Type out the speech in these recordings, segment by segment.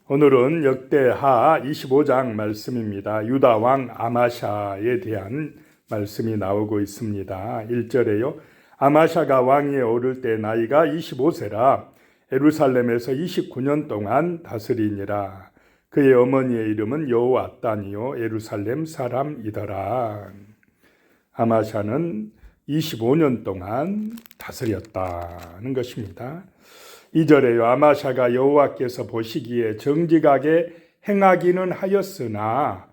오늘은 역대하 25장 말씀입니다. 유다 왕 아마샤에 대한 말씀이 나오고 있습니다. 1절에요. 아마샤가 왕위에 오를 때 나이가 25세라 예루살렘에서 29년 동안 다스리니라. 그의 어머니의 이름은 여호앗단이요 예루살렘 사람이더라. 아마샤는 25년 동안 다스렸다는 것입니다. 2절에요. 아마샤가 여호와께서 보시기에 정직하게 행하기는 하였으나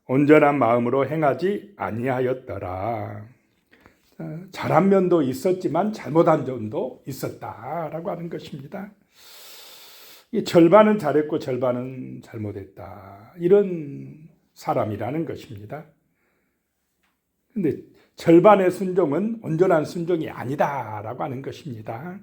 온전한 마음으로 행하지 아니하였더라. 잘한 면도 있었지만 잘못한 점도 있었다라고 하는 것입니다. 절반은 잘했고 절반은 잘못했다. 이런 사람이라는 것입니다. 그런데 절반의 순종은 온전한 순종이 아니다라고 하는 것입니다.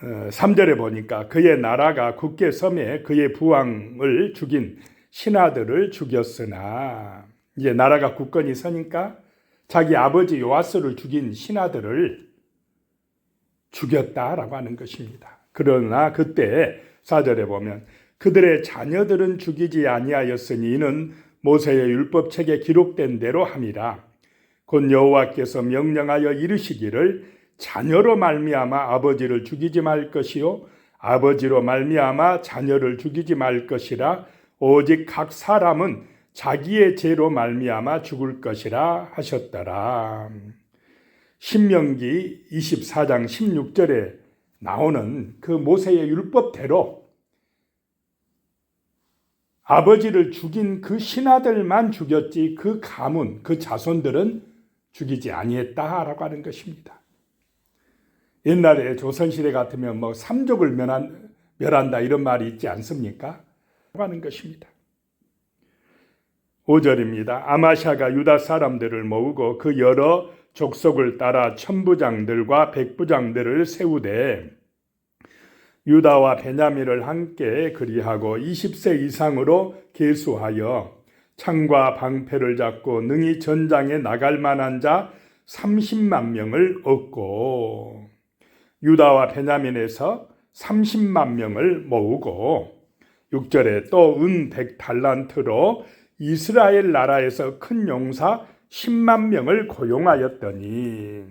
3절에 보니까 그의 나라가 굳게 섬에 그의 부왕을 죽인 신하들을 죽였으나, 이제 나라가 굳건히 서니까 자기 아버지 요아스를 죽인 신하들을 죽였다라고 하는 것입니다. 그러나 그때 4절에 보면 그들의 자녀들은 죽이지 아니하였으니 이는 모세의 율법책에 기록된 대로 함이라. 곧 여호와께서 명령하여 이르시기를 자녀로 말미암아 아버지를 죽이지 말 것이요 아버지로 말미암아 자녀를 죽이지 말 것이라. 오직 각 사람은 자기의 죄로 말미암아 죽을 것이라 하셨더라. 신명기 24장 16절에 나오는 그 모세의 율법대로 아버지를 죽인 그 신하들만 죽였지 그 가문, 그 자손들은 죽이지 아니했다라고 하는 것입니다. 옛날에 조선시대 같으면 삼족을 멸한다 이런 말이 있지 않습니까? 하는 것입니다. 5절입니다. 아마샤가 유다 사람들을 모으고 그 여러 족속을 따라 천부장들과 백부장들을 세우되 유다와 베냐민을 함께 그리하고 20세 이상으로 계수하여 창과 방패를 잡고 능히 전장에 나갈 만한 자 30만 명을 얻고 유다와 베냐민에서 30만 명을 모으고 6절에 또 은 100달란트로 이스라엘 나라에서 큰 용사 10만 명을 고용하였더니,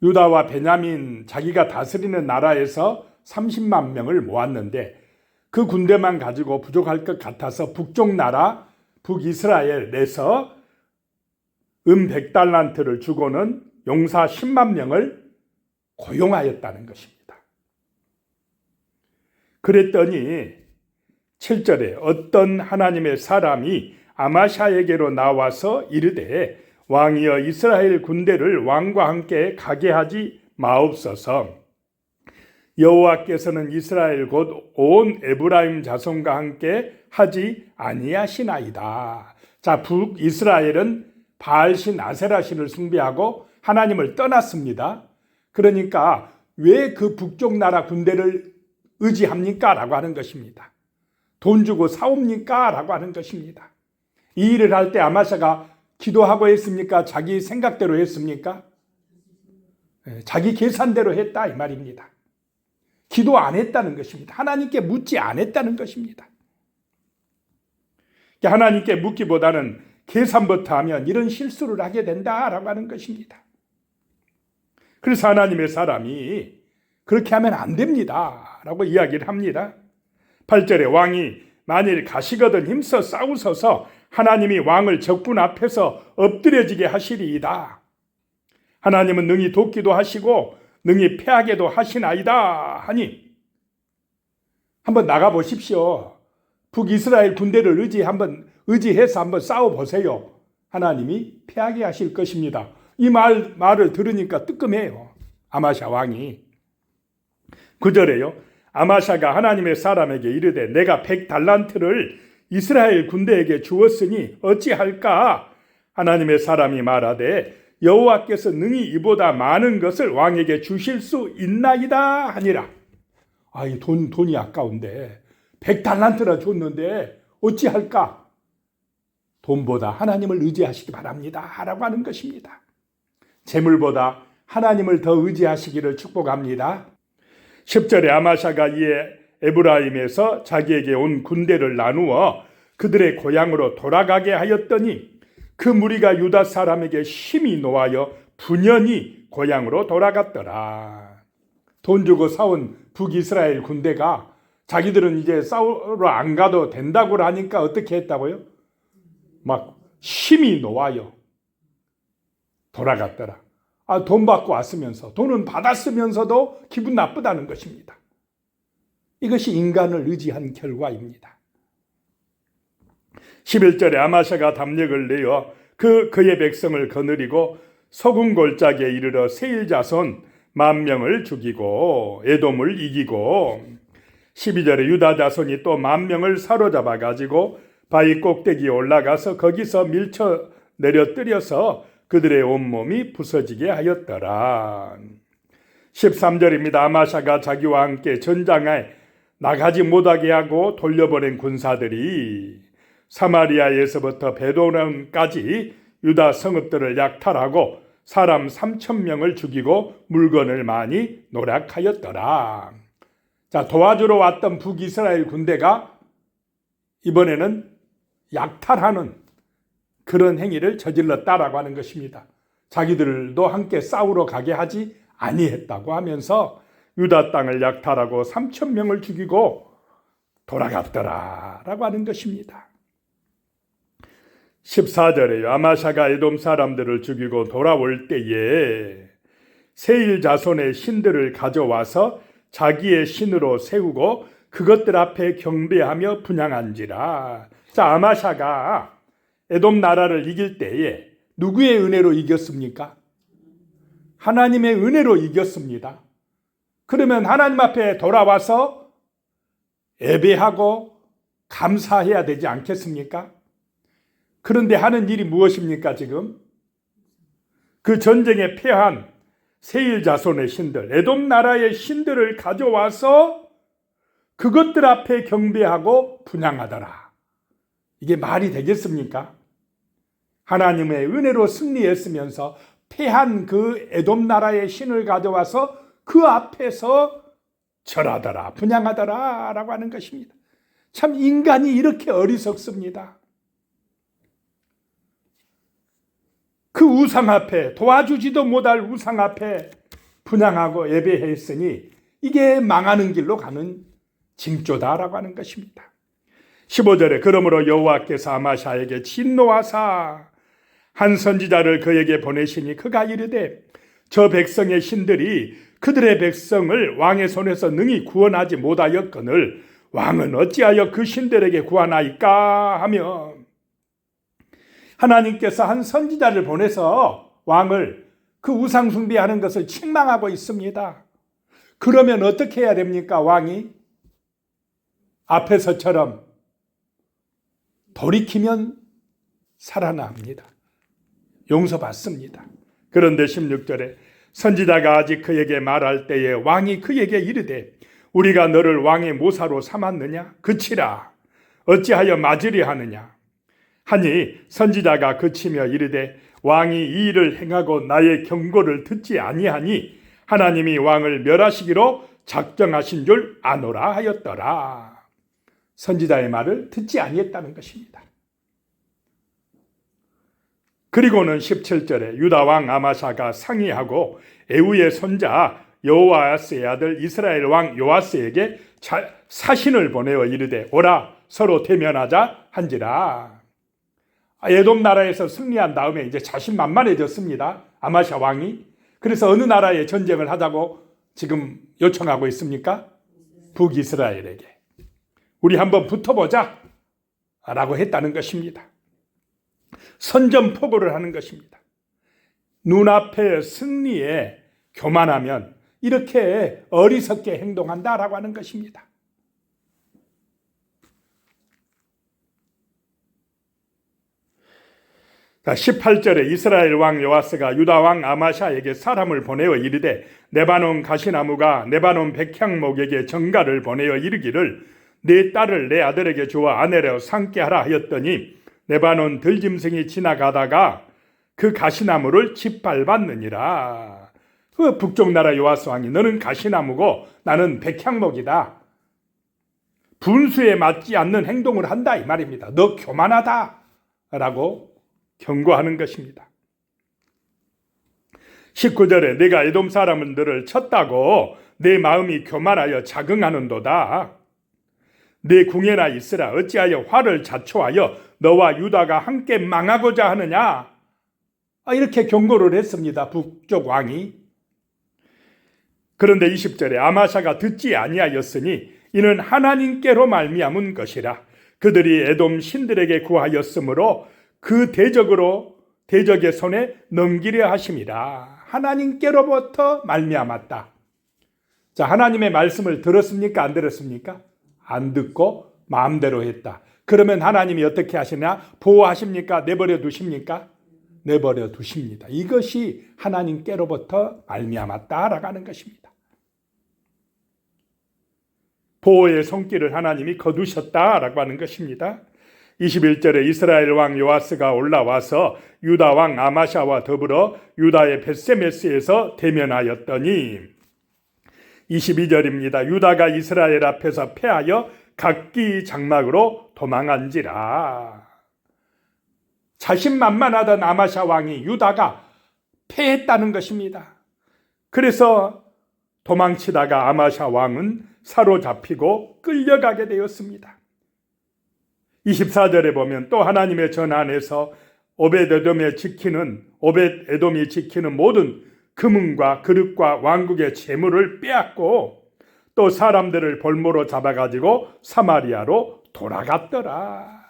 유다와 베냐민 자기가 다스리는 나라에서 30만 명을 모았는데 그 군대만 가지고 부족할 것 같아서 북쪽 나라 북이스라엘에서 은 100달란트를 주고는 용사 10만 명을 고용하였다는 것입니다. 그랬더니 7절에 어떤 하나님의 사람이 아마샤에게로 나와서 이르되 왕이여 이스라엘 군대를 왕과 함께 가게 하지 마옵소서. 여호와께서는 이스라엘 곧 온 에브라임 자손과 함께 하지 아니하시나이다. 자, 북이스라엘은 바알신 아세라신을 숭배하고 하나님을 떠났습니다. 그러니까 왜 그 북쪽 나라 군대를 의지합니까? 라고 하는 것입니다. 돈 주고 사옵니까? 라고 하는 것입니다. 이 일을 할 때 아마샤가 기도하고 했습니까? 자기 생각대로 했습니까? 자기 계산대로 했다 이 말입니다. 기도 안 했다는 것입니다. 하나님께 묻지 않았다는 것입니다. 하나님께 묻기보다는 계산부터 하면 이런 실수를 하게 된다라고 하는 것입니다. 그래서 하나님의 사람이 그렇게 하면 안 됩니다 라고 이야기를 합니다. 8절에 왕이 만일 가시거든 힘써 싸우소서. 하나님이 왕을 적군 앞에서 엎드려지게 하시리이다. 하나님은 능히 돕기도 하시고 능히 패하게도 하시나이다 하니, 한번 나가보십시오. 북이스라엘 군대를 의지해서 한번 싸워보세요. 하나님이 패하게 하실 것입니다. 이 말을 들으니까 뜨끔해요. 아마샤 왕이. 9절에요. 아마샤가 하나님의 사람에게 이르되 내가 100달란트를 이스라엘 군대에게 주었으니 어찌할까? 하나님의 사람이 말하되 여호와께서 능히 이보다 많은 것을 왕에게 주실 수 있나이다 하니라. 이 돈이 아까운데 100달란트나 줬는데 어찌할까? 돈보다 하나님을 의지하시기 바랍니다 라고 하는 것입니다. 재물보다 하나님을 더 의지하시기를 축복합니다. 10절에 아마샤가 이에 에브라임에서 자기에게 온 군대를 나누어 그들의 고향으로 돌아가게 하였더니 그 무리가 유다 사람에게 심히 노하여 분연히 고향으로 돌아갔더라. 돈 주고 사온 북이스라엘 군대가 자기들은 이제 싸우러 안 가도 된다고 하니까 어떻게 했다고요? 막 심히 노하여 돌아갔더라. 돈 받고 왔으면서, 돈은 받았으면서도 기분 나쁘다는 것입니다. 이것이 인간을 의지한 결과입니다. 11절에 아마샤가 담력을 내어 그의 백성을 거느리고 소금 골짜기에 이르러 세일 자손 10,000명을 죽이고 에돔을 이기고 12절에 유다 자손이 또 10,000명을 사로잡아 가지고 바위 꼭대기에 올라가서 거기서 밀쳐 내려뜨려서 그들의 온몸이 부서지게 하였더라. 13절입니다. 아마샤가 자기와 함께 전장에 나가지 못하게 하고 돌려보낸 군사들이 사마리아에서부터 베도론까지 유다 성읍들을 약탈하고 사람 3,000명을 죽이고 물건을 많이 노략하였더라. 자, 도와주러 왔던 북이스라엘 군대가 이번에는 약탈하는 그런 행위를 저질렀다라고 하는 것입니다. 자기들도 함께 싸우러 가게 하지 아니했다고 하면서 유다 땅을 약탈하고 3,000명을 죽이고 돌아갔더라라고 하는 것입니다. 14절에요. 아마샤가 에돔 사람들을 죽이고 돌아올 때에 세일 자손의 신들을 가져와서 자기의 신으로 세우고 그것들 앞에 경배하며 분향한지라. 자, 아마샤가 에돔 나라를 이길 때에 누구의 은혜로 이겼습니까? 하나님의 은혜로 이겼습니다. 그러면 하나님 앞에 돌아와서 예배하고 감사해야 되지 않겠습니까? 그런데 하는 일이 무엇입니까 지금? 그 전쟁에 패한 세일 자손의 신들, 에돔 나라의 신들을 가져와서 그것들 앞에 경배하고 분향하더라. 이게 말이 되겠습니까? 하나님의 은혜로 승리했으면서 패한 그 에돔 나라의 신을 가져와서 그 앞에서 절하더라, 분향하더라 라고 하는 것입니다. 참 인간이 이렇게 어리석습니다. 그 우상 앞에, 도와주지도 못할 우상 앞에 분향하고 예배했으니 이게 망하는 길로 가는 징조다라고 하는 것입니다. 15절에 그러므로 여호와께서 아마샤에게 진노하사 한 선지자를 그에게 보내시니 그가 이르되 저 백성의 신들이 그들의 백성을 왕의 손에서 능히 구원하지 못하였거늘 왕은 어찌하여 그 신들에게 구하나이까 하며 하나님께서 한 선지자를 보내서 왕을 그 우상 숭배하는 것을 책망하고 있습니다. 그러면 어떻게 해야 됩니까? 왕이 앞에서처럼 돌이키면 살아납니다. 용서받습니다. 그런데 16절에 선지자가 아직 그에게 말할 때에 왕이 그에게 이르되 우리가 너를 왕의 모사로 삼았느냐? 그치라. 어찌하여 맞으려 하느냐? 하니 선지자가 그치며 이르되 왕이 이 일을 행하고 나의 경고를 듣지 아니하니 하나님이 왕을 멸하시기로 작정하신 줄 아노라 하였더라. 선지자의 말을 듣지 아니했다는 것입니다. 그리고는 17절에 유다 왕 아마샤가 상의하고 에우의 손자 여호아스의 아들 이스라엘 왕 요아스에게 사신을 보내어 이르되 오라 서로 대면하자 한지라. 에돔 나라에서 승리한 다음에 이제 자신만만해졌습니다. 아마샤 왕이. 그래서 어느 나라에 전쟁을 하자고 지금 요청하고 있습니까? 북이스라엘에게. 우리 한번 붙어보자 라고 했다는 것입니다. 선전포고를 하는 것입니다. 눈앞의 승리에 교만하면 이렇게 어리석게 행동한다라고 하는 것입니다. 자, 18절에 이스라엘 왕 요아스가 유다 왕 아마샤에게 사람을 보내어 이르되 레바논 가시나무가 레바논 백향목에게 전가를 보내어 이르기를 네 딸을 내 아들에게 주어 아내로 삼게 하라 하였더니 레바논 들짐승이 지나가다가 그 가시나무를 짓밟았느니라. 그 북쪽 나라 요아스 왕이 너는 가시나무고 나는 백향목이다. 분수에 맞지 않는 행동을 한다 이 말입니다. 너 교만하다라고 경고하는 것입니다. 19절에 내가 에돔 사람들을 쳤다고 내 마음이 교만하여 자긍하는도다. 내 궁예나 있으라. 어찌하여 화를 자초하여 너와 유다가 함께 망하고자 하느냐. 이렇게 경고를 했습니다. 북쪽 왕이. 그런데 20절에 아마샤가 듣지 아니하였으니 이는 하나님께로 말미암은 것이라. 그들이 에돔 신들에게 구하였으므로 그 대적의 손에 넘기려 하심이라. 하나님께로부터 말미암았다. 자, 하나님의 말씀을 들었습니까? 안 들었습니까? 안 듣고 마음대로 했다. 그러면 하나님이 어떻게 하시냐? 보호하십니까? 내버려 두십니까? 내버려 두십니다. 이것이 하나님께로부터 말미암았다라고 하는 것입니다. 보호의 손길을 하나님이 거두셨다라고 하는 것입니다. 21절에 이스라엘 왕 요아스가 올라와서 유다 왕 아마샤와 더불어 유다의 벳세메스에서 대면하였더니 22절입니다. 유다가 이스라엘 앞에서 패하여 각기 장막으로 도망한지라. 자신만만하던 아마샤 왕이 유다가 패했다는 것입니다. 그래서 도망치다가 아마샤 왕은 사로잡히고 끌려가게 되었습니다. 24절에 보면 또 하나님의 전 안에서 오벳에돔이 지키는 모든 금은과 그릇과 왕국의 재물을 빼앗고 또 사람들을 볼모로 잡아가지고 사마리아로 돌아갔더라.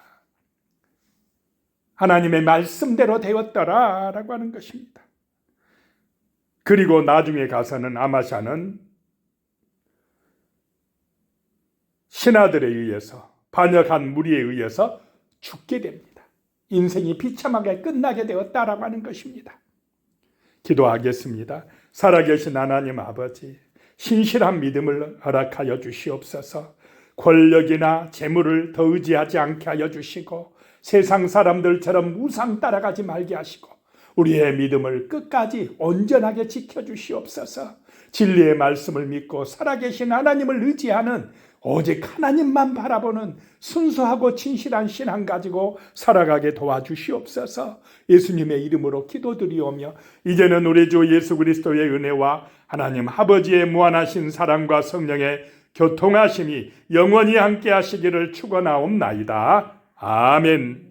하나님의 말씀대로 되었더라라고 하는 것입니다. 그리고 나중에 가서는 아마샤는 신하들에 의해서 반역한 무리에 의해서 죽게 됩니다. 인생이 비참하게 끝나게 되었다라고 하는 것입니다. 기도하겠습니다. 살아계신 하나님 아버지, 신실한 믿음을 허락하여 주시옵소서. 권력이나 재물을 더 의지하지 않게 하여 주시고 세상 사람들처럼 우상 따라가지 말게 하시고 우리의 믿음을 끝까지 온전하게 지켜주시옵소서. 진리의 말씀을 믿고 살아계신 하나님을 의지하는 오직 하나님만 바라보는 순수하고 진실한 신앙 가지고 살아가게 도와주시옵소서. 예수님의 이름으로 기도드리오며 이제는 우리 주 예수 그리스도의 은혜와 하나님 아버지의 무한하신 사랑과 성령의 교통하심이 영원히 함께 하시기를 축원하옵나이다. 아멘.